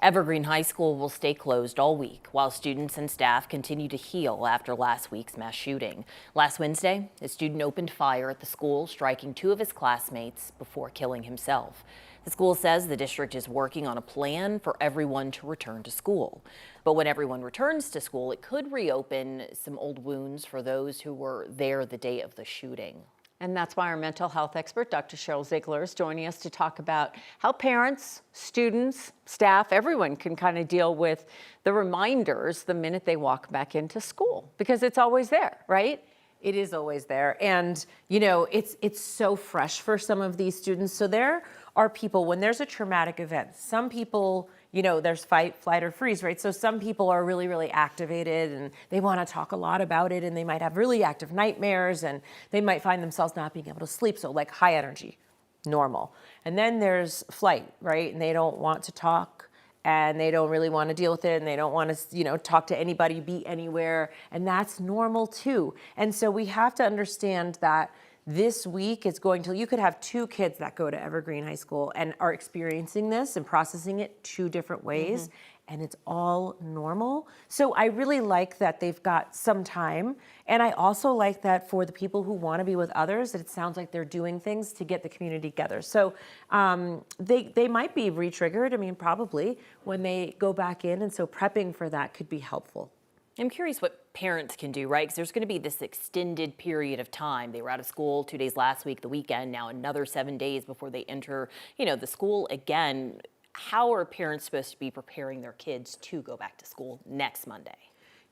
Evergreen High School will stay closed all week while students and staff continue to heal after last week's mass shooting. Last Wednesday, a student opened fire at the school, striking two of his classmates before killing himself. The school says the district is working on a plan for everyone to return to school. But when everyone returns to school, it could reopen some old wounds for those who were there the day of the shooting. And that's why our mental health expert, Dr. Sheryl Ziegler, is joining us to talk about how parents, students, staff, everyone can kind of deal with the reminders the minute they walk back into school, because it's always there, right? It is always there. And, you know, it's so fresh for some of these students. So there are people, when there's a traumatic event, some people, you know, there's fight, flight, or freeze, right? So some people are really, really activated and they want to talk a lot about it, and they might have really active nightmares, and they might find themselves not being able to sleep. So like high energy, normal. And then there's flight, right? And they don't want to talk, and they don't really want to deal with it, and they don't want to, you know, talk to anybody, be anywhere, and that's normal too. And so we have to understand that this week is going to, you could have two kids that go to Evergreen High School and are experiencing this and processing it two different ways, and it's all normal. So I really like that they've got some time, and I also like that for the people who want to be with others, that it sounds like they're doing things to get the community together. So they might be re-triggered, I mean, probably, when they go back in, and so prepping for that could be helpful. I'm curious what parents can do, right? Because there's going to be this extended period of time. They were out of school 2 days last week, the weekend, now another 7 days before they enter, you know, the school again. How are parents supposed to be preparing their kids to go back to school next Monday?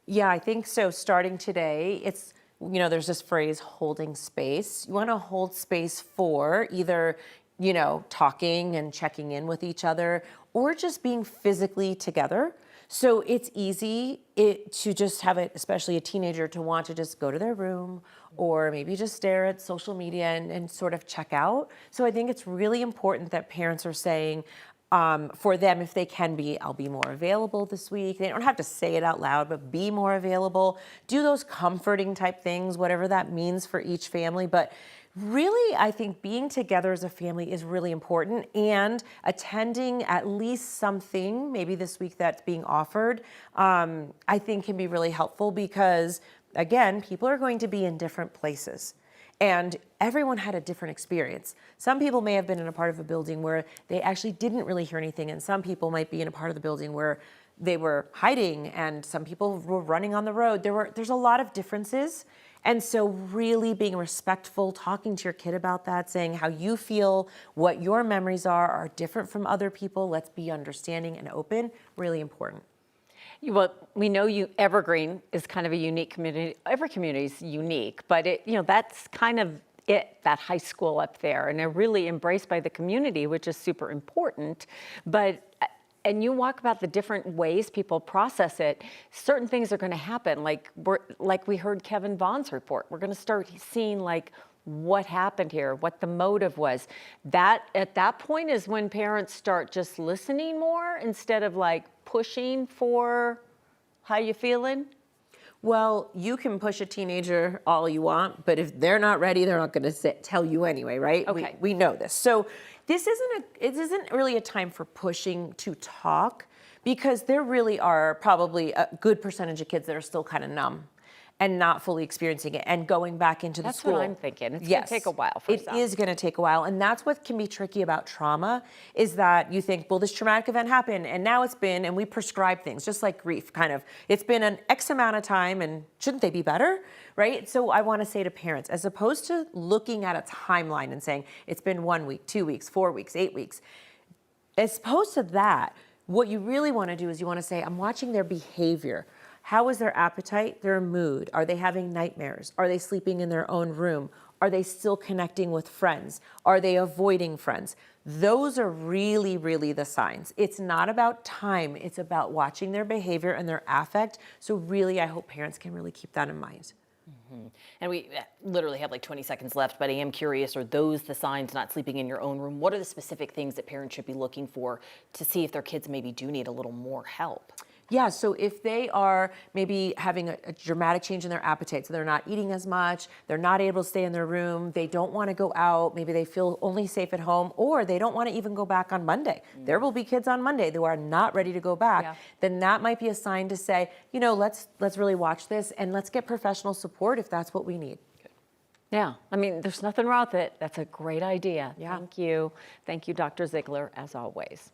Yeah, I think so. Starting today, it's, you know, there's this phrase, holding space. You want to hold space for either, you know, talking and checking in with each other, or just being physically together. So it's easy to just have it, especially a teenager, to want to just go to their room or maybe just stare at social media and sort of check out. So I think it's really important that parents are saying, for them, if they can be, I'll be more available this week. They don't have to say it out loud, but be more available. Do those comforting type things, whatever that means for each family. But really, I think being together as a family is really important, and attending at least something, maybe this week that's being offered, I think can be really helpful, because again, people are going to be in different places. And everyone had a different experience. Some people may have been in a part of a building where they actually didn't really hear anything, and some people might be in a part of the building where they were hiding, and some people were running on the road. There's a lot of differences. And so really being respectful, talking to your kid about that, saying how you feel, what your memories are different from other people. Let's be understanding and open, really important. Well, we know Evergreen is kind of a unique community. Every community is unique, but that's kind of it, that high school up there, and they're really embraced by the community, which is super important. And you walk about the different ways people process it. Certain things are going to happen, like we heard Kevin Vaughn's report. We're going to start seeing like what happened here, what the motive was. That at that point is when parents start just listening more instead of like pushing for how you feeling. Well, you can push a teenager all you want, but if they're not ready, they're not going to tell you anyway, right? Okay. We know this. So it isn't really a time for pushing to talk, because there really are probably a good percentage of kids that are still kind of numb and not fully experiencing it and going back into the school. That's what I'm thinking. It's going to take a while for some. It is going to take a while. And that's what can be tricky about trauma, is that you think, well, this traumatic event happened and now it's been, and we prescribe things, just like grief, kind of. It's been an X amount of time, and shouldn't they be better, right? So I want to say to parents, as opposed to looking at a timeline and saying, it's been 1 week, 2 weeks, 4 weeks, 8 weeks, as opposed to that, what you really want to do is you want to say, I'm watching their behavior. How is their appetite, their mood? Are they having nightmares? Are they sleeping in their own room? Are they still connecting with friends? Are they avoiding friends? Those are really, really the signs. It's not about time. It's about watching their behavior and their affect. So really, I hope parents can really keep that in mind. And we literally have like 20 seconds left, but I am curious, are those the signs, not sleeping in your own room? What are the specific things that parents should be looking for to see if their kids maybe do need a little more help? Yeah, so if they are maybe having a dramatic change in their appetite, so they're not eating as much, they're not able to stay in their room, they don't want to go out, maybe they feel only safe at home, or they don't want to even go back on Monday. There will be kids on Monday who are not ready to go back. Then that might be a sign to say, let's really watch this and let's get professional support if that's what we need. Yeah, I mean, there's nothing wrong with it. That's a great idea. Yeah. Thank you. Thank you, Dr. Ziegler, as always.